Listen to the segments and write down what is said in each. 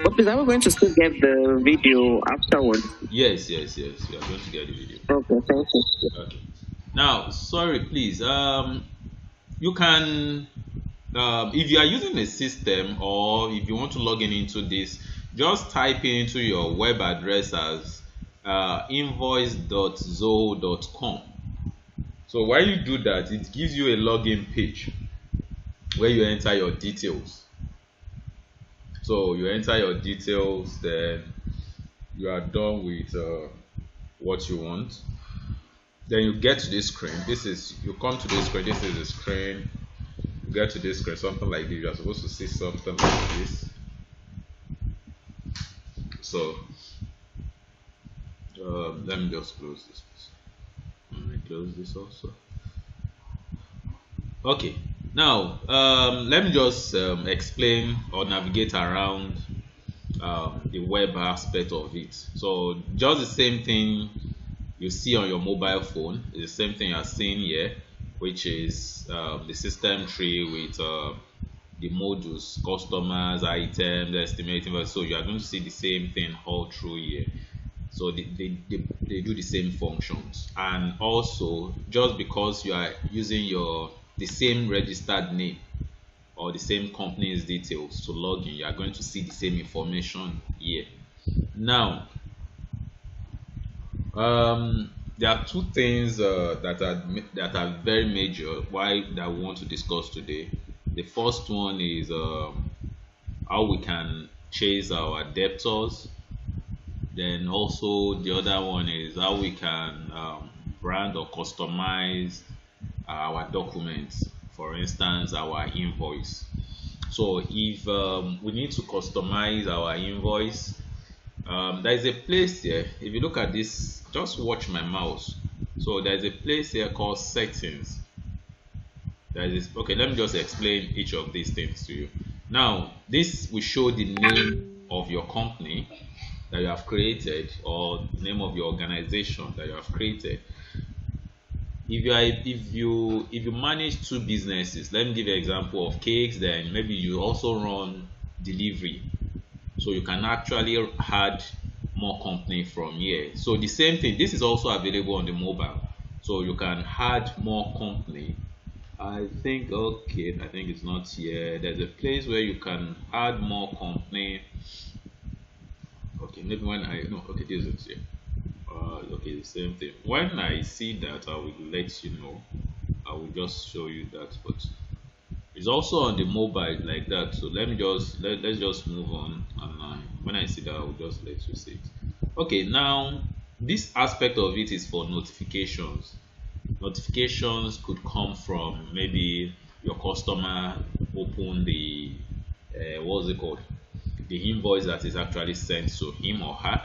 But please, are we going to still get the video afterwards? Yes, yes, yes. You are going to get the video. Okay, thank you. Okay. Now, sorry, please. You can, if you are using a system or if you want to log in into this, just type into your web address as invoice.zoho.com. So while you do that, it gives you a login page where you enter your details. So you enter your details, then you are done with what you want. Then you get to this screen. You come to this screen. This is the screen. You get to this screen, something like this. You are supposed to see something like this. So let me just close this. Let me close this also. Okay. Now let me just explain or navigate around the web aspect of it. So just the same thing you see on your mobile phone is the same thing you're seeing here, which is the system tree with the modules, customers, items, estimating. So you are going to see the same thing all through here. So they do the same functions. And also, just because you are using the same registered name or the same company's details to log in, you are going to see the same information here. Now, there are two things that are very major why that we want to discuss today. The first one is how we can chase our debtors. Then also the other one is how we can brand or customize our documents. For instance, our invoice. So if we need to customize our invoice, there is a place here. If you look at this, just watch my mouse. So there is a place here called settings. There is okay. Let me just explain each of these things to you. Now, this will show the name of your company that you have created or the name of your organization that you have created. If you manage two businesses, let me give you an example of cakes, then maybe you also run delivery, so you can actually add more company from here. So the same thing, this is also available on the mobile, so you can add more company. I think okay, I think it's not here. There's a place where you can add more company. Okay, maybe when I no okay, this is here. Okay, the same thing. When I see that, I will let you know. I will just show you that, but it's also on the mobile like that. So let's just move on, and when I see that, I will just let you see it. Okay, now this aspect of it is for notifications. Notifications could come from maybe your customer open the what's it called, the invoice that is actually sent to him or her.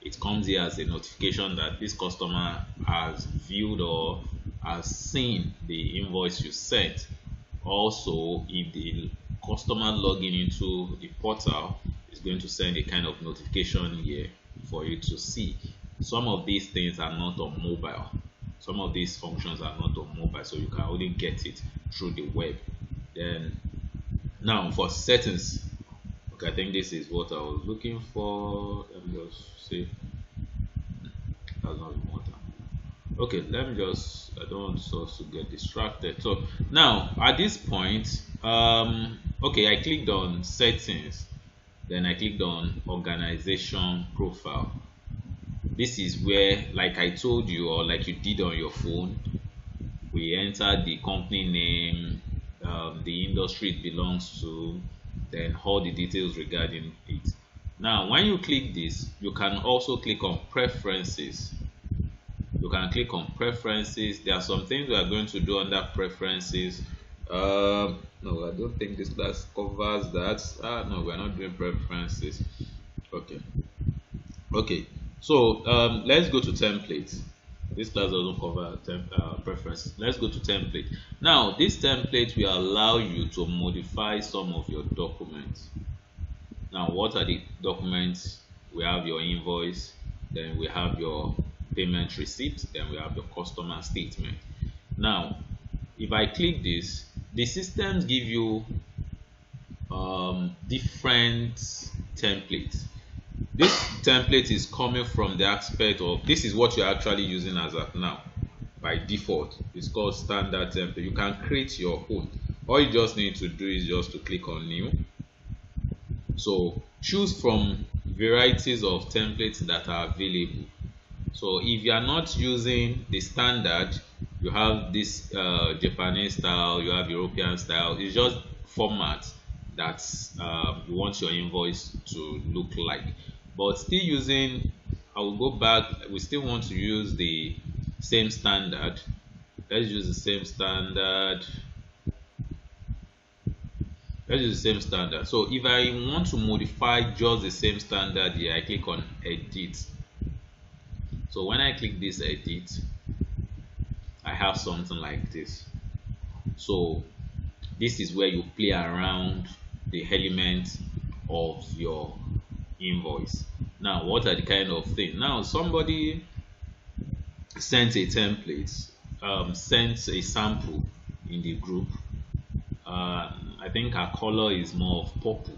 It comes here as a notification that this customer has viewed or has seen the invoice you sent. Also, if the customer logging into the portal, is going to send a kind of notification here for you to see. Some of these things are not on mobile. Some of these functions are not on mobile, so you can only get it through the web. Then now for settings, okay, I think this is what I was looking for. Let me just see. That's not important. Okay, let me just, I don't want us to get distracted. So now at this point, okay, I clicked on settings, then I clicked on organization profile. This is where, like I told you, or like you did on your phone, we entered the company name, the industry it belongs to, then all the details regarding it. Now when you click this, you can also click on preferences. You can click on preferences. There are some things we are going to do under preferences. No, I don't think this class covers that. No, we're not doing preferences. Okay, okay, so let's go to templates. This class doesn't cover preferences. Let's go to template. Now this template will allow you to modify some of your documents. Now what are the documents? We have your invoice, then we have your payment receipt, then we have your customer statement. Now if I click this, the systems give you different template. This template is coming from the aspect of this is what you're actually using as of now by default. It's called standard template. You can create your own. All you just need to do is just to click on new. So choose from varieties of templates that are available. So if you are not using the standard, you have this Japanese style, you have European style. It's just format that you want your invoice to look like. But still using, I will go back. We still want to use the same standard. Let's use the same standard. Let's use the same standard. So if I want to modify just the same standard here, I click on edit. So when I click this edit, I have something like this. So this is where you play around the elements of your invoice. Now, what are the kind of things? Now, somebody sent a template, sent a sample in the group. I think our color is more of purple.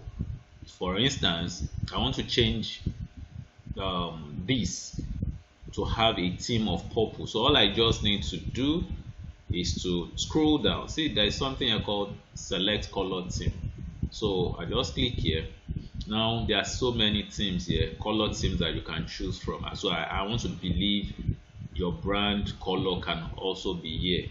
For instance, I want to change this to have a theme of purple. So all I just need to do is to scroll down. See, there is something I call select color theme. So I just click here. Now there are so many themes here, color themes that you can choose from. So I want to believe your brand color can also be here.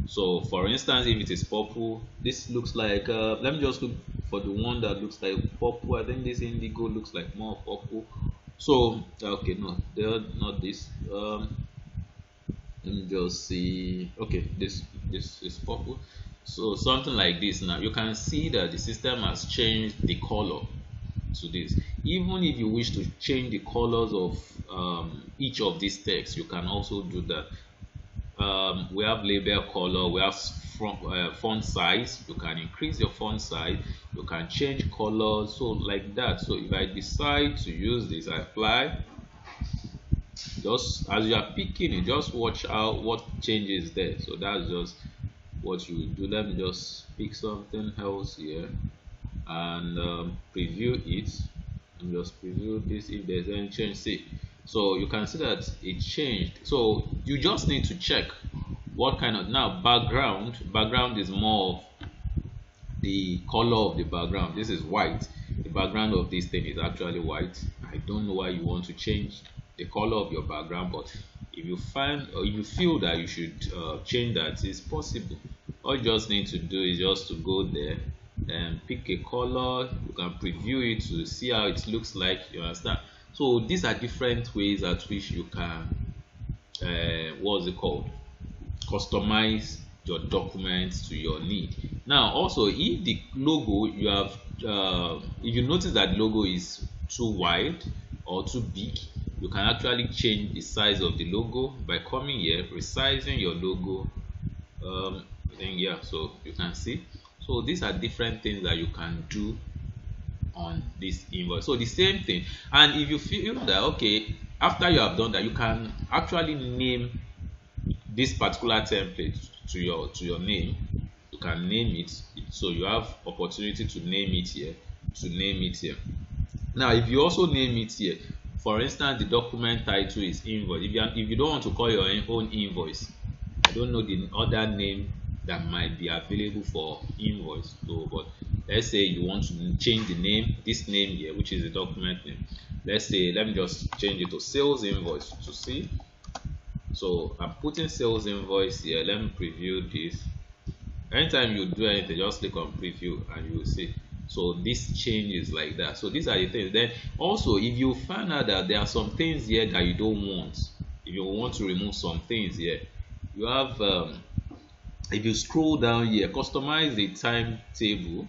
So for instance, if it is purple, this looks like let me just look for the one that looks like purple. I think this indigo looks like more purple. So okay, no, they're not this. Let me just see. Okay, this is purple. So something like this. Now you can see that the system has changed the color to this. Even if you wish to change the colors of each of these texts, you can also do that. We have label color, we have font size. You can increase your font size, you can change colors, so like that. So if I decide to use this, I apply. Just as you are picking it, just watch out what changes there. So that's just what you do. Let me just pick something else here and preview it, and just preview this. If there's any change, see, so you can see that it changed. So you just need to check what kind of, now background is more of the color of the background. This is white. The background of this thing is actually white. I don't know why you want to change the color of your background, but if you find or if you feel that you should change that, it's possible. All you just need to do is just to go there and pick a color. You can preview it to see how it looks like, you understand. So these are different ways at which you can what's it called, customize your documents to your need. Now also, if the logo you have if you notice that logo is too wide or too big, you can actually change the size of the logo by coming here, resizing your logo. I think, yeah, so you can see. So these are different things that you can do on this invoice. So the same thing, and if you feel that okay, after you have done that, you can actually name this particular template to your name. You can name it, so you have opportunity to name it here. Now if you also name it here, for instance, the document title is invoice. If you don't want to call your own invoice, I don't know the other name that might be available for invoice. So but let's say you want to change the name, this name here, which is the document name. Let's say, let me just change it to sales invoice to see. So I'm putting sales invoice here. Let me preview this. Anytime you do anything, just click on preview and you will see. So this changes like that. So these are the things. Then also, if you find out that there are some things here that you don't want, if you want to remove some things here, you have if you scroll down here, customize the timetable.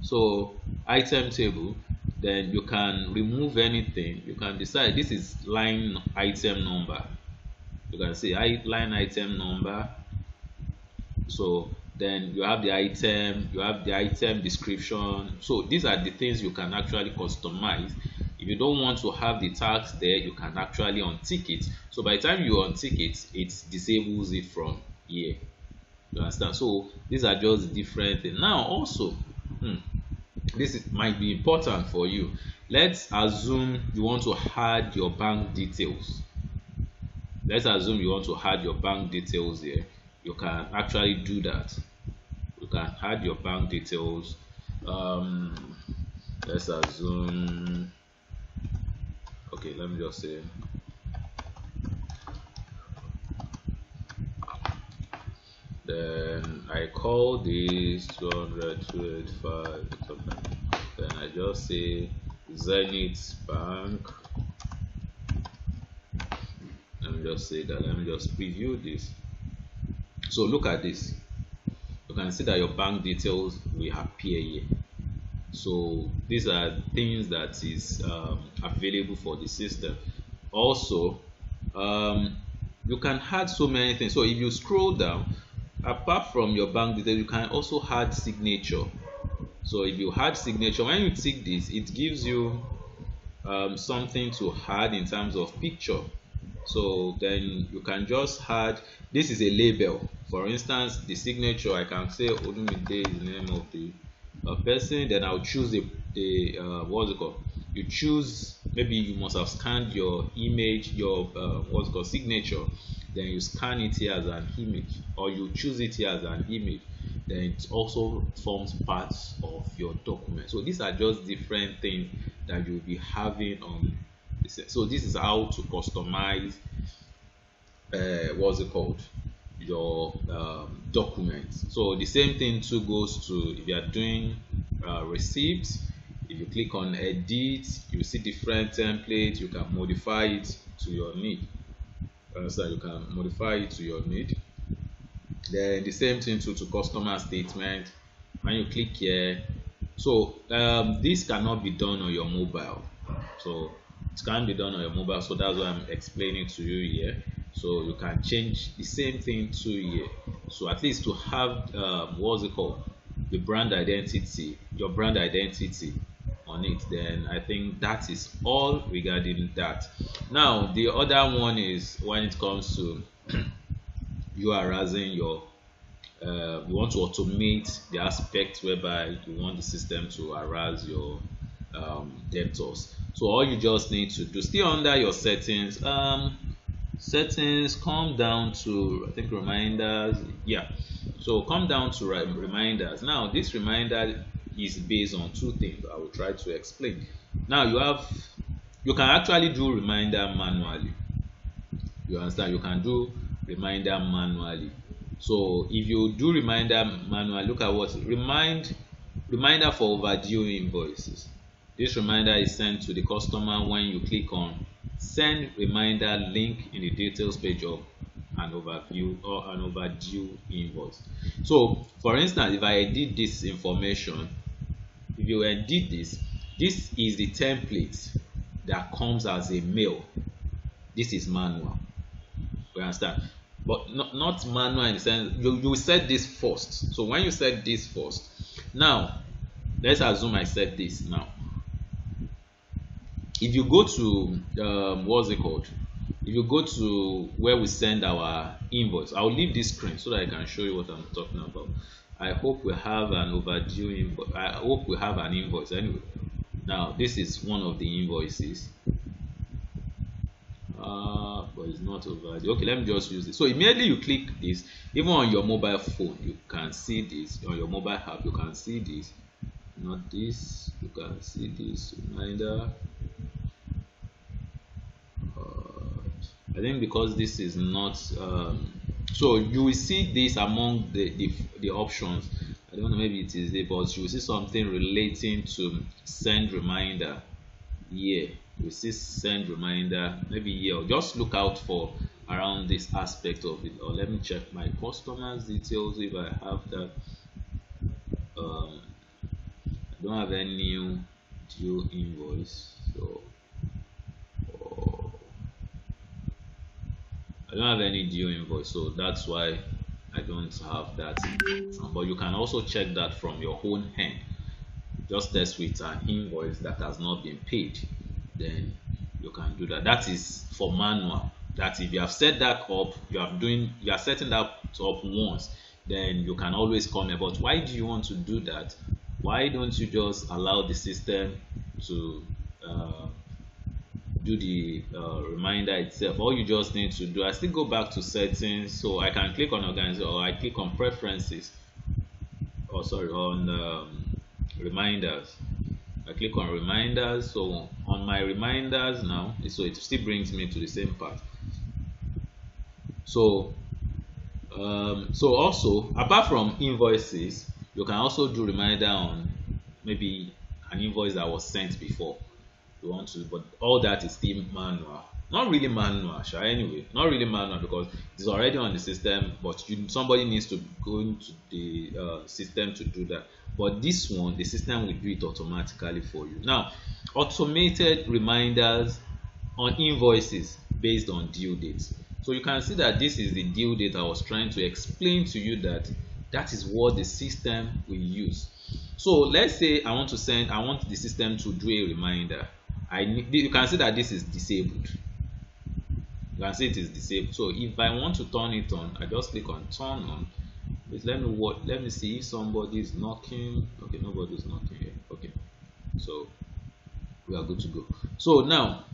So item table, then you can remove anything. You can decide this is line item number. You can say line item number. So then you have the item, you have the item description. So these are the things you can actually customize. If you don't want to have the tags there, you can actually untick it. So by the time you untick it, it disables it from here. You understand? So these are just different things. Now also, might be important for you. Let's assume you want to add your bank details. Let's assume you want to add your bank details here. You can actually do that. You can add your bank details. Let's assume, okay, let me just say, then I call this 200 285 then I just say Zenith Bank. Let me just say that. Let me just preview this. So look at this. You can see that your bank details will appear here. So these are things that is available for the system. Also, you can add so many things. So if you scroll down, apart from your bank details, you can also add signature. So if you add signature, when you tick this, it gives you something to add in terms of picture. So then you can just add, this is a label. For instance, the signature, I can say Odumide is the name of the person. Then I'll choose the what's it called? You choose, maybe you must have scanned your image, your what's it called, signature. Then you scan it here as an image, or you choose it here as an image. Then it also forms parts of your document. So these are just different things that you'll be having on. So this is how to customize what's it called, your documents. So the same thing too goes to if you are doing receipts. If you click on edit, you see different templates. You can modify it to your need. So you can modify it to your need. Then the same thing too to customer statement. When you click here, so this cannot be done on your mobile. So it can be done on your mobile, so that's why I'm explaining to you here. So you can change the same thing to here. So at least to have what's it called, the brand identity, your brand identity on it. Then I think that is all regarding that. Now the other one is when it comes to you are raising your you want to automate the aspect whereby you want the system to arouse your debtors. So all you just need to do, still under your settings, settings, come down to, I think, reminders. Yeah, so come down to reminders. Now this reminder is based on two things. I will try to explain. Now you can actually do reminder manually. You understand? You can do reminder manually. So if you do reminder manually, look at what reminder for overdue invoices. This reminder is sent to the customer when you click on send reminder link in the details page of an overview or an overdue invoice. So for instance, if I edit this information, if you edit this is the template that comes as a mail. This is manual. You understand? But not manual in the sense you set this first. So when you set this first, now let's assume I set this now. If you go to what's it called, if you go to where we send our invoice, I'll leave this screen so that I can show you what I'm talking about. I hope we have an overdue invoice. I hope we have an invoice anyway. Now this is one of the invoices, but it's not overdue. Okay, let me just use this. So immediately you click this, even on your mobile phone you can see this. On your mobile app you can see this, not this. You can see this reminder. I think because this is not so you will see this among the options. I don't know, maybe it is there, but you will see something relating to send reminder here. You see send reminder maybe here. Just look out for around this aspect of it. Or let me check my customers details if I have that. I don't have any new due invoice, so I don't have any due invoice, so that's why I don't have that. But you can also check that from your own hand. Just test with an invoice that has not been paid, then you can do that. That is for manual. That if you have set that up, you are setting that up once, then you can always come here. But why do you want to do that? why don't you just allow the system to do the reminder itself? All you just need to do, I still go back to settings, so I can click on organize, or I click on preferences, or sorry, on reminders. I click on reminders. So on my reminders now, so it still brings me to the same part. So so also, apart from invoices, you can also do reminder on maybe an invoice that was sent before you want to, but all that is still manual. Not really manual, sure. Anyway, not really manual because it's already on the system, but somebody needs to go into the system to do that. But this one, the system will do it automatically for you. Now, automated reminders on invoices based on due dates. So you can see that this is the due date. I was trying to explain to you that that is what the system will use. So let's say I want the system to do a reminder. You can see that this is disabled. You can see it is disabled. So if I want to turn it on, I just click on turn on. Let me see if somebody is knocking. Okay, nobody is knocking here. Okay, so we are good to go. So now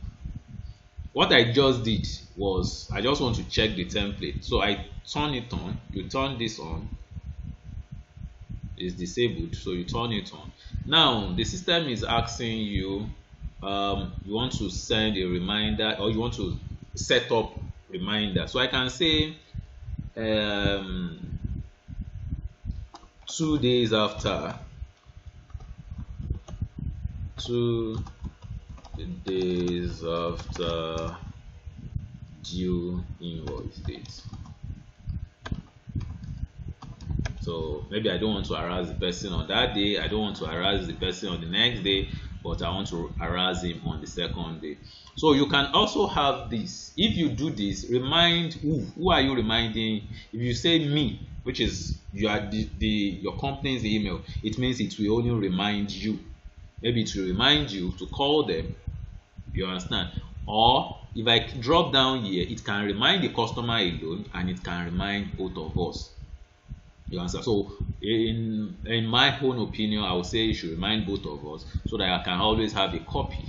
what I just did was I just want to check the template. So I turn it on. You turn this on. It's disabled, so you turn it on. Now the system is asking you, you want to send a reminder, or you want to set up reminder. So I can say 2 days after, 2 days after due invoice date. So maybe I don't want to harass the person on that day, I don't want to harass the person on the next day, but I want to harass him on the second day. So you can also have this. If you do this, remind who are you reminding? If you say me, which is your company's email, it means it will only remind you. Maybe it will remind you to call them. You understand? Or if I drop down here, it can remind the customer alone, and it can remind both of us. You understand? So in my own opinion, I would say you should remind both of us, so that I can always have a copy.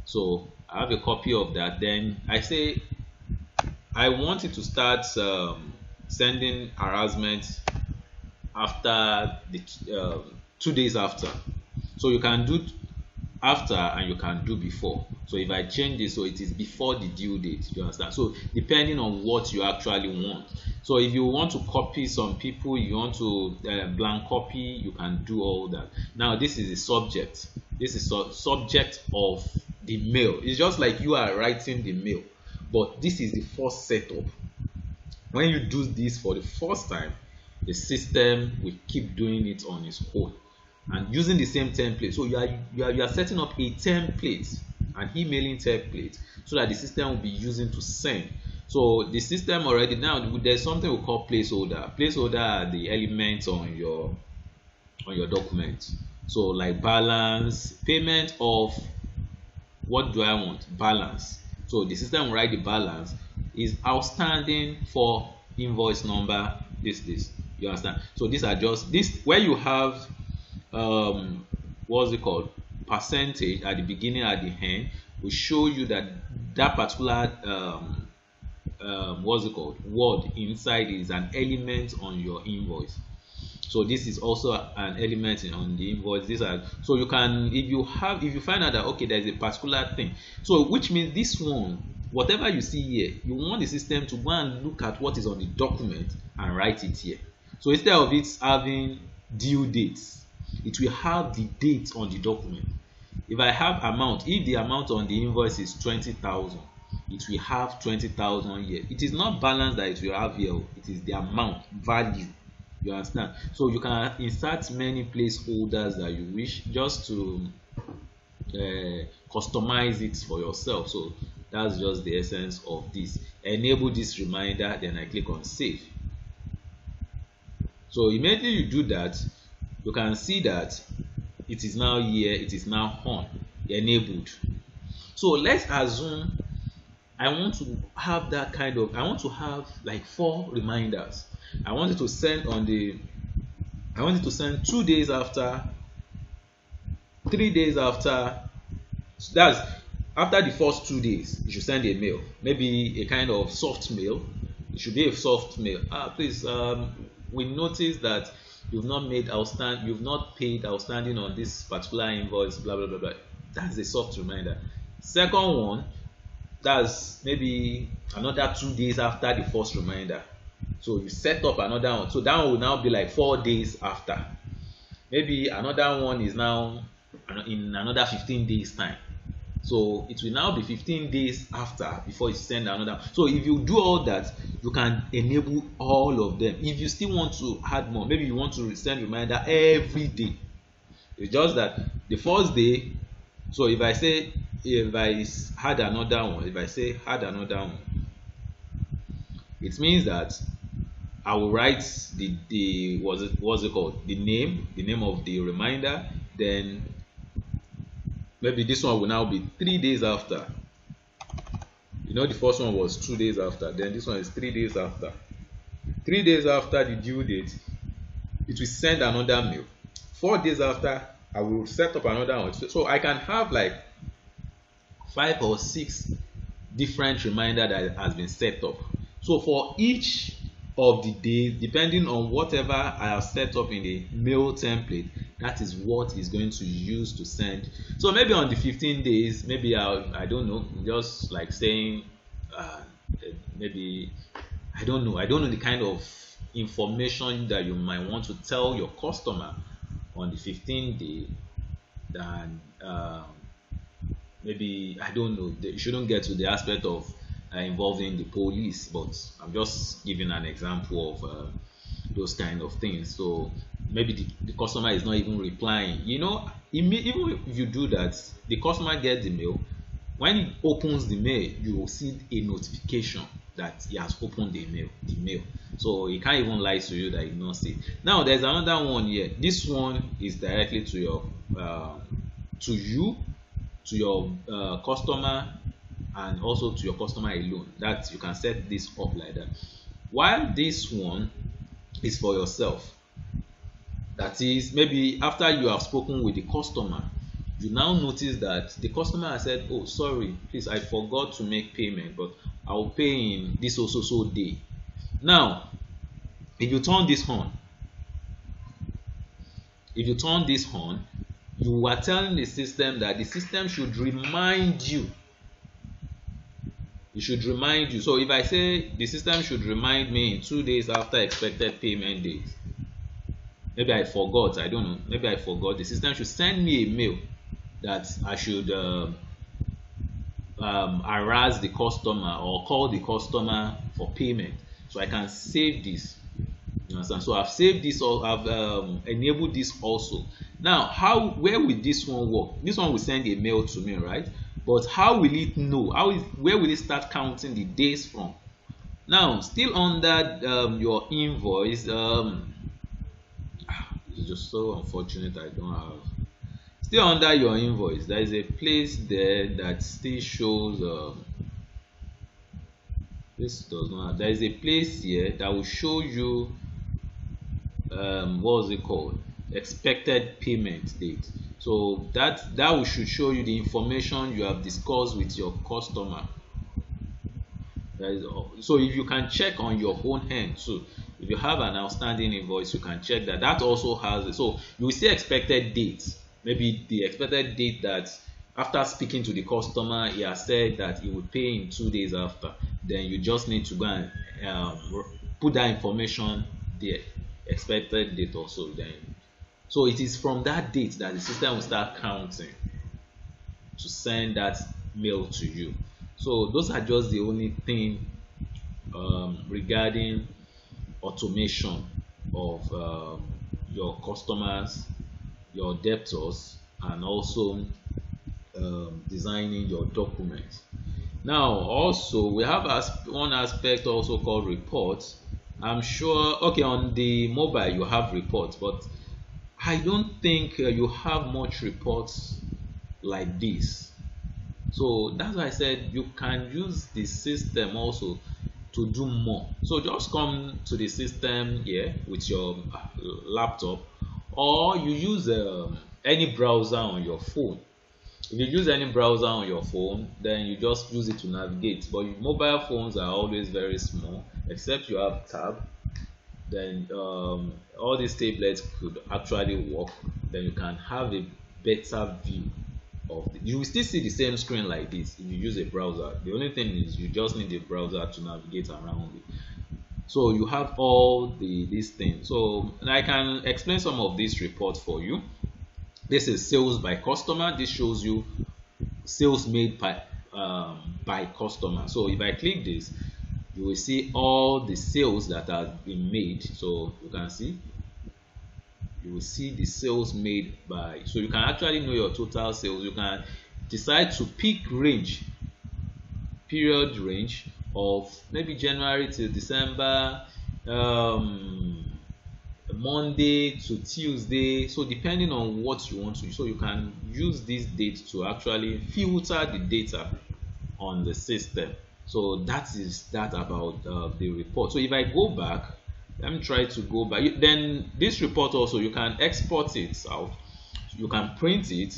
So I have a copy of that. Then I say I want it to start sending harassment after the 2 days after. So you can do after and you can do before. So if I change this, so it is before the due date. You understand? So depending on what you actually want. So if you want to copy some people, you want to blank copy, you can do all that. Now this is the subject. This is subject of the mail. It's just like you are writing the mail, but this is the first setup. When you do this for the first time, the system will keep doing it on its own and using the same template. So you are setting up a template, an emailing template, so that the system will be using to send. So the system already, now there's something we call placeholder. Placeholder are the elements on your document. So like balance, payment of, what do I want? Balance. So the system will write the balance is outstanding for invoice number this. You understand? So these are just this where you have what's it called, percentage at the beginning, at the end, will show you that that particular what's it called, word inside is an element on your invoice. So this is also an element on the invoice. These are, so you can, if you find out that okay, there's a particular thing, so which means this one, whatever you see here, you want the system to go and look at what is on the document and write it here. So instead of it having due dates, it will have the date on the document. If I have amount, if the amount on the invoice is 20,000, it will have 20,000 here. It is not balance that it will have here, it is the amount, value. You understand? So you can insert many placeholders that you wish, just to customize it for yourself. So that's just the essence of this. Enable this reminder, then I click on save. So immediately you do that, you can see that it is now here, it is now on, enabled. So let's assume I want to have that kind of, I want to have like 4 reminders. I want it to send 2 days after 3 days after, that's after the first 2 days, you should send a mail, maybe a kind of soft mail. It should be a soft mail. Please, we noticed that you've not paid outstanding on this particular invoice, blah blah blah blah. That's a soft reminder. Second one, that's maybe another 2 days after the first reminder. So you set up another one. So that one will now be like 4 days after. Maybe another one is now in another 15 days time. So it will now be 15 days after before you send another. So if you do all that, you can enable all of them. If you still want to add more, maybe you want to send reminder every day. It's just that the first day, so if I say add another one, it means that I will write the what's it called, the name of the reminder. Then maybe this one will now be 3 days after. The first one was 2 days after, then this one is 3 days after. 3 days after the due date, it will send another mail. 4 days after, I will set up another one. So I can have like 5 or 6 different reminder that has been set up. So for each of the days, depending on whatever I have set up in the mail template, that is what is going to use to send. So maybe on the 15 days, maybe I don't know, just like saying maybe I don't know the kind of information that you might want to tell your customer on the 15th day. Then maybe I don't know, you shouldn't get to the aspect of involving the police, but I'm just giving an example of those kind of things. So maybe the customer is not even replying. Even if you do that, the customer gets the mail. When he opens the mail, you will see a notification that he has opened the mail. So he can't even lie to you that he did not see. Now there's another one here. This one is directly to your customer, and also to your customer alone. That you can set this up like that. While this one is for yourself. That is, maybe after you have spoken with the customer, you now notice that the customer has said, "Oh, sorry, please, I forgot to make payment, but I will pay in this so day." Now, if you turn this on, you are telling the system that the system should remind you. It should remind you. So if I say the system should remind me in 2 days after expected payment date, maybe I forgot, I don't know, maybe I forgot, the system should send me a mail that I should harass the customer or call the customer for payment. So I can save this. You understand? So I've saved this, or I've enabled this also. Now, where will this one work? This one will send a mail to me, right? But how will it know? Where will it start counting the days from? Now, still under your invoice, it's just so unfortunate I don't have. Still under your invoice, there is a place there that still shows. This does not have. There is a place here that will show you what is it called? Expected payment date. So that should show you the information you have discussed with your customer. So if you can check on your own hand too, if you have an outstanding invoice, you can check that. That also has it. So you will see expected date. Maybe the expected date that after speaking to the customer, he has said that he would pay in 2 days after. Then you just need to go and put that information there. Expected date also then. So it is from that date that the system will start counting to send that mail to you. So those are just the only thing regarding automation of your customers, your debtors, and also designing your documents. Now also we have one aspect also called reports. I'm sure, okay, on the mobile you have reports, but I don't think you have much reports like this. So that's why I said you can use the system also to do more. So just come to the system here with your laptop, or you use any browser on your phone. If you use any browser on your phone, then you just use it to navigate. But mobile phones are always very small, except you have tab. Then all these tablets could actually work. Then you can have a better view of you will still see the same screen like this if you use a browser. The only thing is you just need a browser to navigate around it. So you have all these things. So I can explain some of these reports for you. This is sales by customer. This shows you sales made by customer. So if I click this, you will see all the sales that have been made. So you can see, you will see the sales made by, so you can actually know your total sales. You can decide to pick range, period range of maybe January to December, Monday to Tuesday. So depending on what you want to, so you can use this date to actually filter the data on the system. So that is that about the report. So if I go back, let me try to go back. Then this report also, you can export it out. You can print it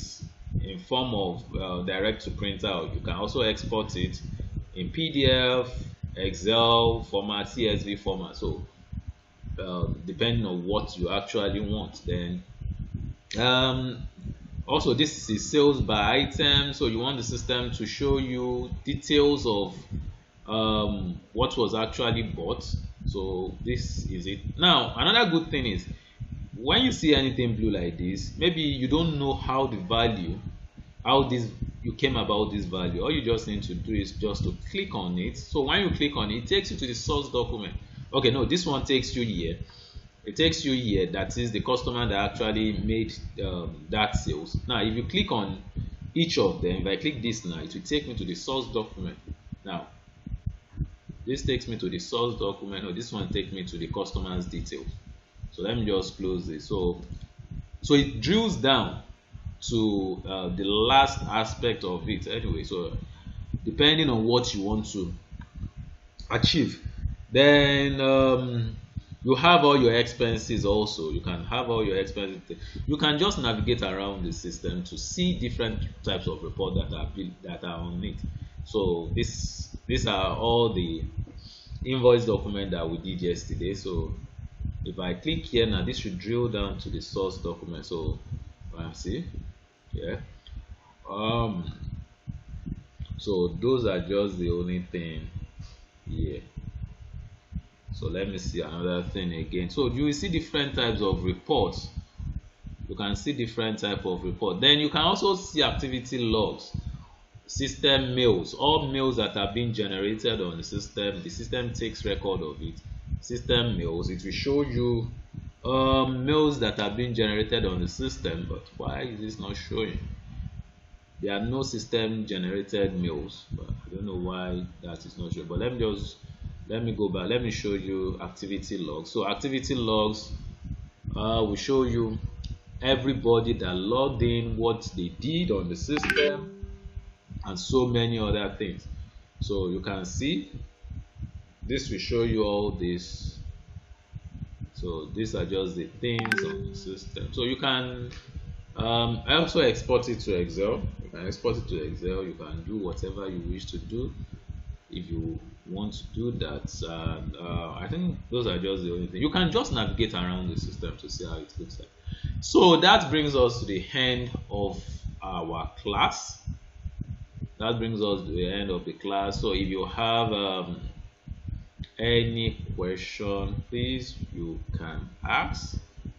in form of direct to printer. You can also export it in PDF, Excel format, CSV format. So depending on what you actually want. Then also this is sales by item. So you want the system to show you details of what was actually bought. So this is it. Now another good thing is, when you see anything blue like this, maybe you don't know how the value, how this you came about this value. All you just need to do is just to click on it. So when you click on it, it takes you to the source document. Okay, no, this one takes you here. It takes you here. That is the customer that actually made that sales. Now if you click on each of them, if I click this now, it will take me to the source document. Now this takes me to the source document. No, this one takes me to the customer's details. So let me just close this. So it drills down to the last aspect of it anyway. So depending on what you want to achieve, then you have all your expenses also. You can have all your expenses. You can just navigate around the system to see different types of report that are on it. So these are all the invoice document that we did yesterday. So if I click here now, this should drill down to the source document. So see, yeah. So those are just the only thing here. So let me see another thing again. So you will see different types of reports. You can see different type of report. Then you can also see activity logs, system mails, all mails that are being generated on the system takes record of it. System mails, it will show you mails that are being generated on the system. But why is this not showing? There are no system generated mails, but I don't know why that is not showing. But let me go back. Let me show you activity logs. So activity logs will show you everybody that logged in, what they did on the system, and so many other things. So you can see this will show you all this. So these are just the things on the system. So you can also export it to Excel. You can export it to Excel. You can do whatever you wish to do if you want to do that. And I think those are just the only thing. You can just navigate around the system to see how it looks like. So that brings us to the end of our class. That brings us to the end of the class. So if you have any question, please, you can ask.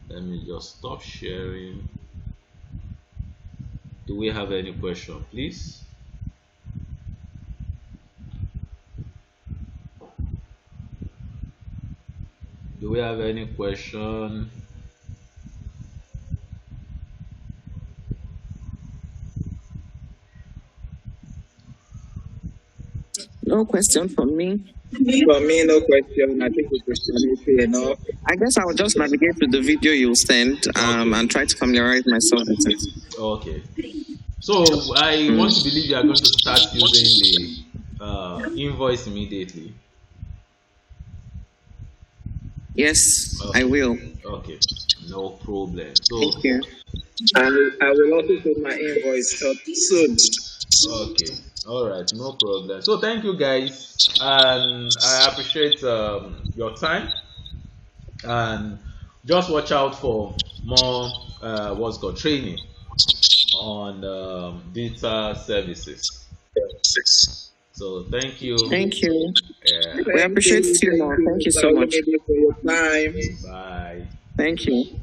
Let me just stop sharing. Do we have any question, please? Do we have any question? No question from me. For me, no question. I think the question is enough. I guess I'll just navigate to the video you'll send and try to familiarize myself with it. Okay. So I want to believe you are going to start using the invoice immediately. Yes, okay. I will. Okay, no problem. So thank you. I will also put my invoice up soon. Okay. All right. No problem. So thank you guys, and I appreciate your time. And just watch out for more what's called training on data services. So thank you. Thank you. Yeah. We appreciate you now. Thank you so much. For your time. Bye. Thank you.